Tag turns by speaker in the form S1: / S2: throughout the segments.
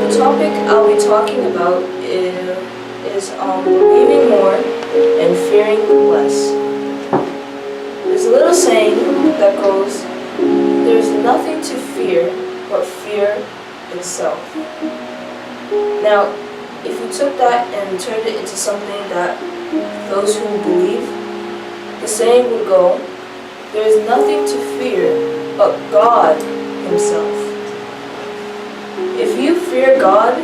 S1: the topic I'll be talking about is believing more and fearing less. There's a little saying that goes, "There's nothing to fear but fear itself." Now, if you took that and turned it into something that those who believe, the saying would go, "There is nothing to fear but God Himself." If you fear God,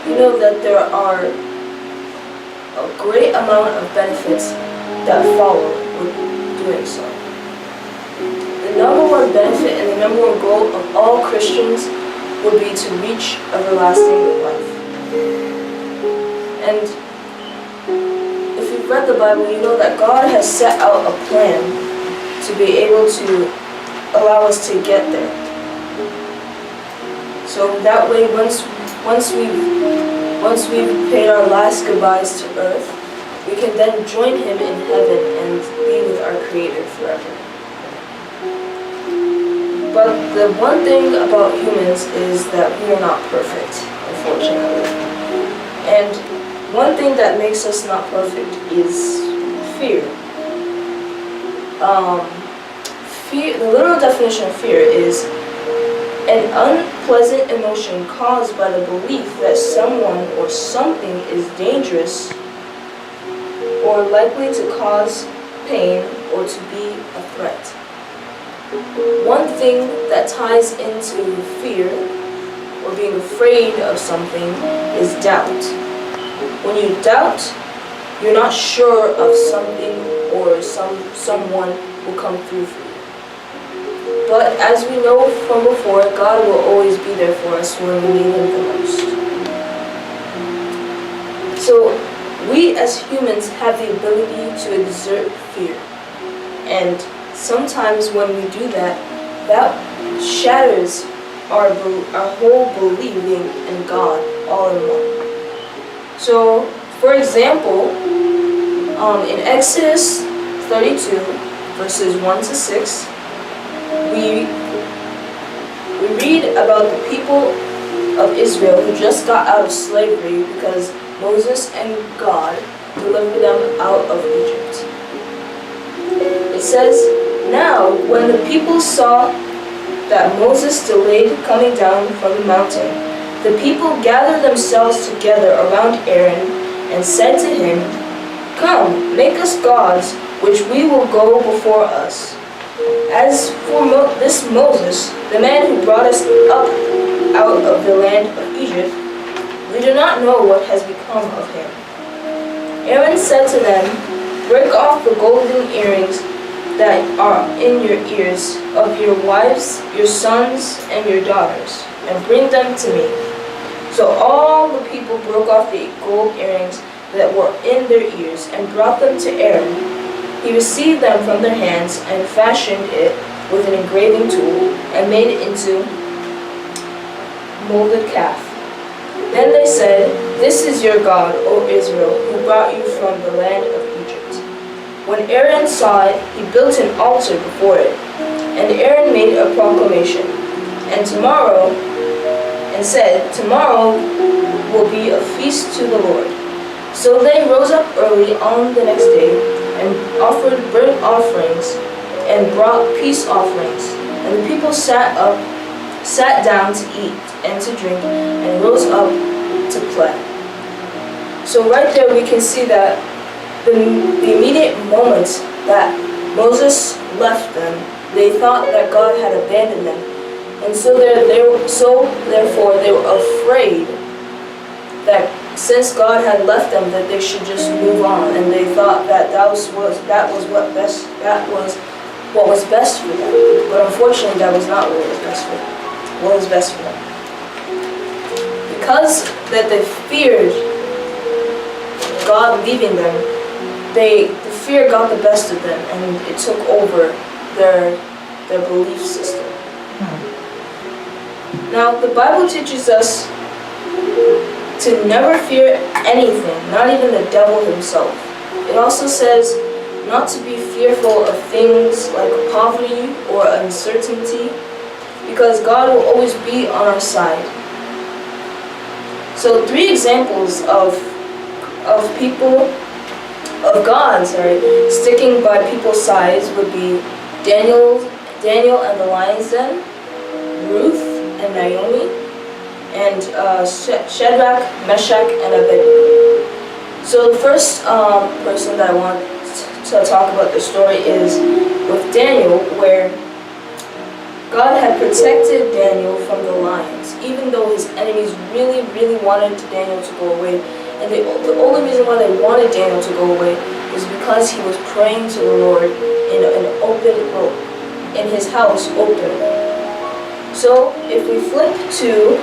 S1: you know that there are a great amount of benefits that follow with doing so. The number one benefit and the number one goal of all Christians would be to reach everlasting life. And if you've read the Bible, you know that God has set out a plan to be able to allow us to get there. So that way, once we've paid our last goodbyes to earth, we can then join Him in heaven and be with our Creator forever. But the one thing about humans is that we are not perfect, unfortunately. And one thing that makes us not perfect is fear. The literal definition of fear is an unpleasant emotion caused by the belief that someone or something is dangerous or likely to cause pain or to be a threat. One thing that ties into fear or being afraid of something is doubt. When you doubt, you're not sure of something or someone will come through for you. But as we know from before, God will always be there for us when we need Him the most. So we as humans have the ability to exert fear. And sometimes when we do that, that shatters our whole believing in God all in one. So, for example, in Exodus 32, verses 1 to 6, we read about the people of Israel who just got out of slavery because Moses and God delivered them out of Egypt. It says, "Now when the people saw that Moses delayed coming down from the mountain, the people gathered themselves together around Aaron and said to him, 'Come, make us gods, which we will go before us. As for this Moses, the man who brought us up out of the land of Egypt, we do not know what has become of him.' Aaron said to them, 'Break off the golden earrings that are in your ears of your wives, your sons, and your daughters, and bring them to me.' So all the people broke off the gold earrings that were in their ears and brought them to Aaron. He received them from their hands and fashioned it with an engraving tool and made it into molded calf. Then they said, 'This is your God, O Israel, who brought you from the land of Egypt.' When Aaron saw it, he built an altar before it. And Aaron made a proclamation, and said, 'Tomorrow will be a feast to the Lord.' So they rose up early on the next day and offered burnt offerings and brought peace offerings. And the people sat down to eat and to drink and rose up to play." So right there we can see that the immediate moment that Moses left them, they thought that God had abandoned them. And so therefore they were afraid that since God had left them, that they should just move on, and they thought that was what was best for them. But unfortunately, that was not what was best for them. Because that they feared God leaving them, the fear got the best of them, and it took over their belief system. Now, the Bible teaches us to never fear anything, not even the devil himself. It also says not to be fearful of things like poverty or uncertainty, because God will always be on our side. So 3 examples of people, of God, sticking by people's sides would be Daniel and the lion's den, Ruth and Naomi, and Shadrach, Meshach, and Abednego. So the first person that I want to talk about the story is with Daniel, where God had protected Daniel from the lions, even though his enemies really, really wanted Daniel to go away. And the only reason why they wanted Daniel to go away is because he was praying to the Lord in in his house openly. So if we flip to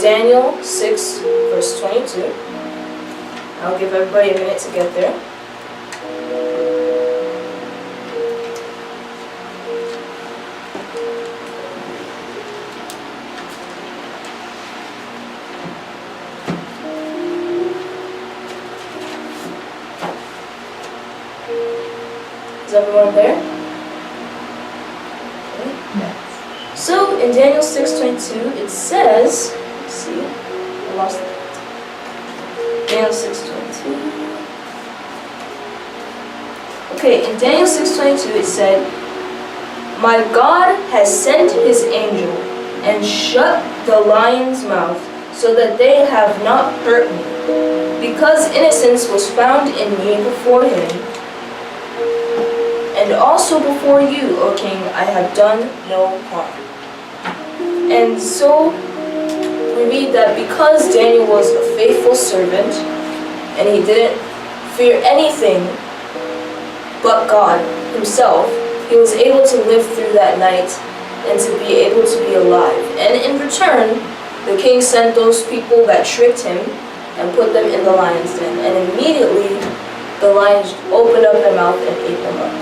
S1: Daniel 6, verse 22, I'll give everybody a minute to get there. Is everyone there? Okay.
S2: Yes.
S1: So in Daniel 6:22 it says, let's see, I lost it. Daniel 6:22. Okay, in Daniel 6:22 it said, "My God has sent his angel and shut the lion's mouth so that they have not hurt me, because innocence was found in me before him. And also before you, O king, I have done no harm." And so we read that because Daniel was a faithful servant and he didn't fear anything but God himself, he was able to live through that night and to be able to be alive. And in return, the king sent those people that tricked him and put them in the lion's den. And immediately, the lions opened up their mouth and ate them up.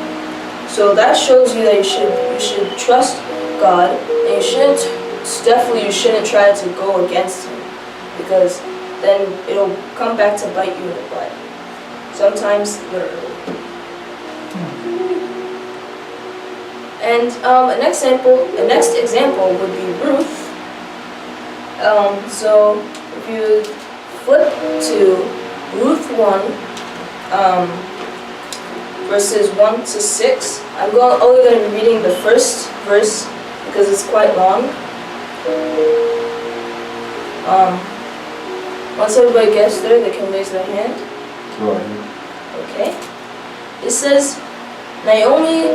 S1: So that shows you that you should trust God, and you shouldn't try to go against him, because then it'll come back to bite you in the butt. Sometimes literally. And a next example would be Ruth. So if you flip to Ruth 1. Verses 1 to 6. I'm only going to be reading the first verse because it's quite long. Once everybody gets there, they can raise their hand. Okay. It says, Naomi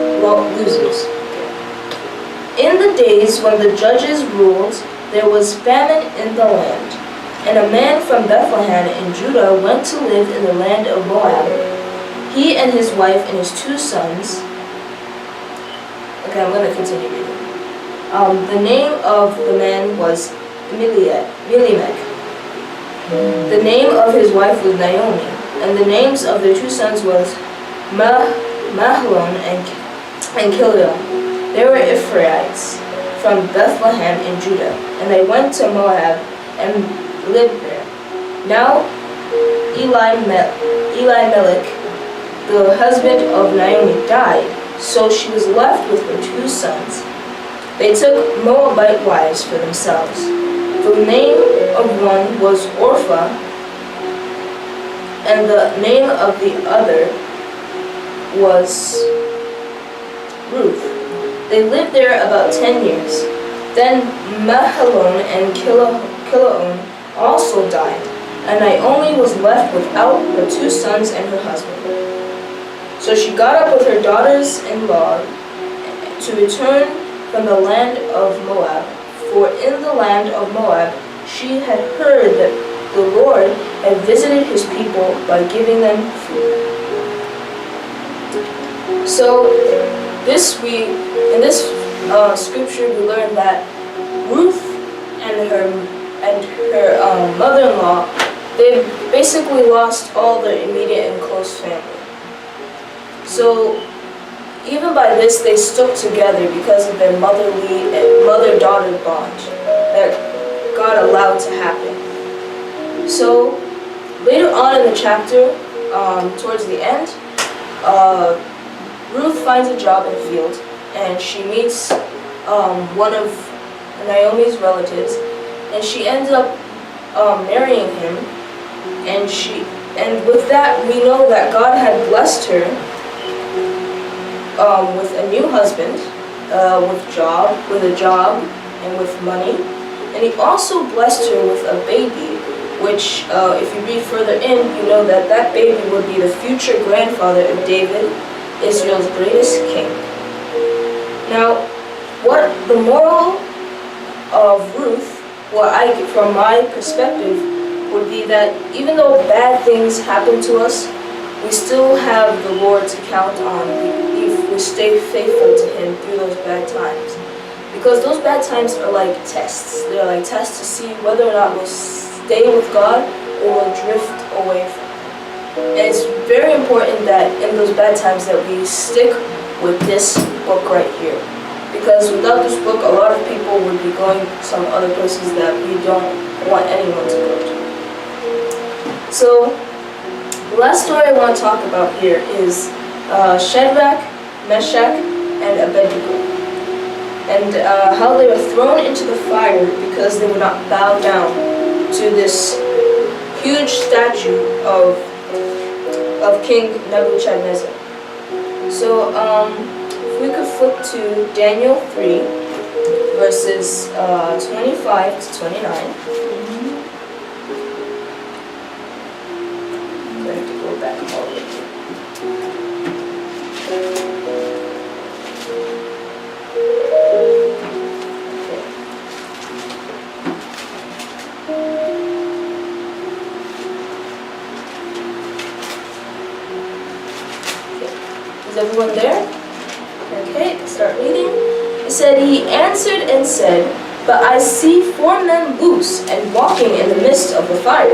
S1: loses. "In the days when the judges ruled, there was famine in the land, and a man from Bethlehem in Judah went to live in the land of Moab. He and his wife and his 2 sons." Okay, I'm going to continue reading. The name of the man was Elimelech. The name of his wife was Naomi, and the names of their 2 sons was Mahlon and Chilion. They were Ephraimites from Bethlehem in Judah, and they went to Moab and lived there. Now Elimelech, the husband of Naomi, died, so she was left with her 2 sons. They took Moabite wives for themselves. The name of one was Orpah, and the name of the other was Ruth. They lived there about 10 years. Then Mahlon and Chilion also died, and Naomi was left without her 2 sons and her husband. So she got up with her daughters-in-law to return from the land of Moab, for in the land of Moab she had heard that the Lord had visited his people by giving them food. So in this scripture we learn that Ruth and her mother-in-law, they basically lost all their immediate and close family. So even by this, they stuck together because of their mother-daughter bond that God allowed to happen. So later on in the chapter, towards the end, Ruth finds a job in a field, and she meets one of Naomi's relatives, and she ends up marrying him, and with that we know that God had blessed her with a new husband, with a job, and with money, and he also blessed her with a baby, which, if you read further in, you know that that baby would be the future grandfather of David, Israel's greatest king. Now, what the moral of Ruth, from my perspective, would be that even though bad things happen to us, we still have the Lord to count on if we stay faithful to Him through those bad times. Because those bad times are like tests. They're like tests to see whether or not we'll stay with God or we'll drift away from Him. And it's very important that in those bad times that we stick with this book right here. Because without this book, a lot of people would be going some other places that we don't want anyone to go to. So, the last story I want to talk about here is Shadrach, Meshach, and Abednego. And how they were thrown into the fire because they would not bow down to this huge statue of King Nebuchadnezzar. So, if we could flip to Daniel 3, verses 25 to 29. I'm going to go back all the way here. Is everyone there? Okay, start reading. It said, "He answered and said, But I see 4 men loose and walking in the midst of the fire,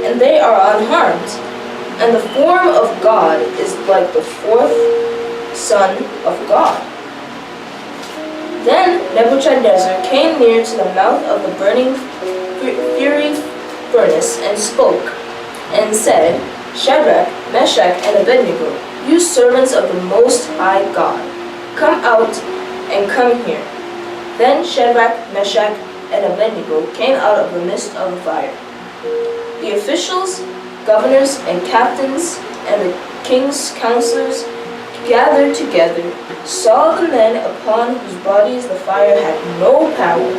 S1: and they are unharmed. And the form of God is like the 4th Son of God." Then Nebuchadnezzar came near to the mouth of the burning fiery furnace and spoke, and said, "Shadrach, Meshach, and Abednego, you servants of the Most High God, come out and come here." Then Shadrach, Meshach, and Abednego came out of the midst of the fire. The officials, governors, and captains, and the king's counselors gathered together, saw the men upon whose bodies the fire had no power,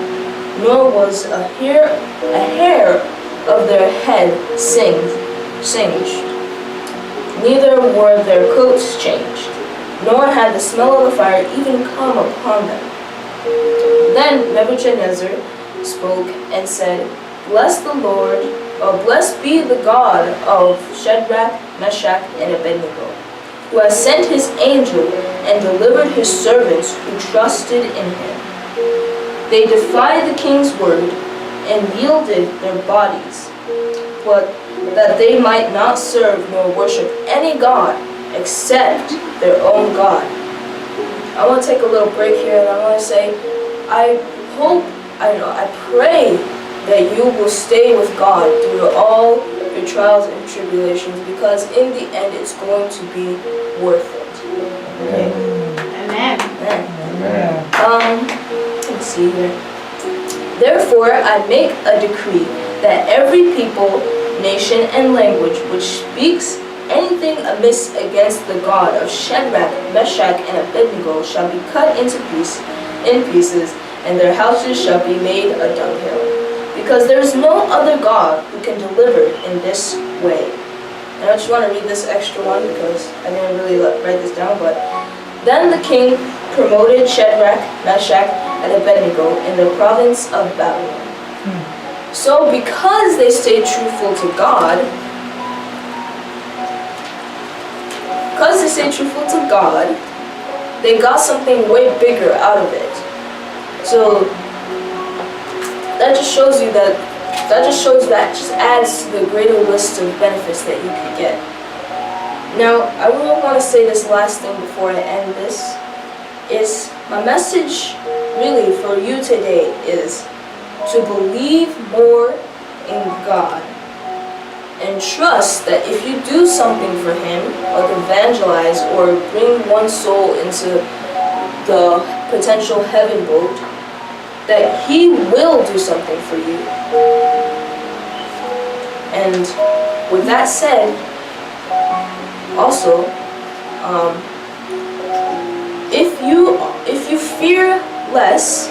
S1: nor was a hair of their head singed. Neither were their coats changed, nor had the smell of the fire even come upon them. Then Nebuchadnezzar spoke and said, "Bless the Lord, or blessed be the God of Shadrach, Meshach, and Abednego, who has sent his angel and delivered his servants who trusted in him. They defied the king's word and yielded their bodies, but that they might not serve nor worship any god except their own God." I want to take a little break here, and I want to say, I pray that you will stay with God through all your trials and tribulations, because in the end it's going to be worth it. Okay?
S2: Amen.
S1: Amen. Let's see here. "Therefore I make a decree that every people, nation, and language which speaks anything amiss against the God of Shadrach, Meshach, and Abednego shall be cut in pieces, and their houses shall be made a dunghill. Because there is no other God who can deliver in this way." And I just want to read this extra one because I didn't really write this down, but "Then the king promoted Shadrach, Meshach, and Abednego in the province of Babylon." So because they stayed truthful to God, they got something way bigger out of it. So that just adds to the greater list of benefits that you could get. Now, I really want to say this last thing before I end this, is my message really for you today is to believe more in God and trust that if you do something for Him, like evangelize or bring one soul into the potential heaven boat, that He will do something for you. And with that said, also, if you fear less,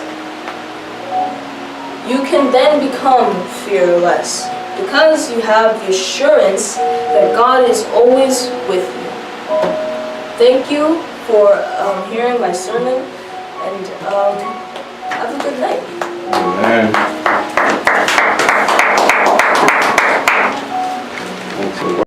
S1: you can then become fearless, because you have the assurance that God is always with you. Thank you for hearing my sermon, and have a good night.
S2: Amen.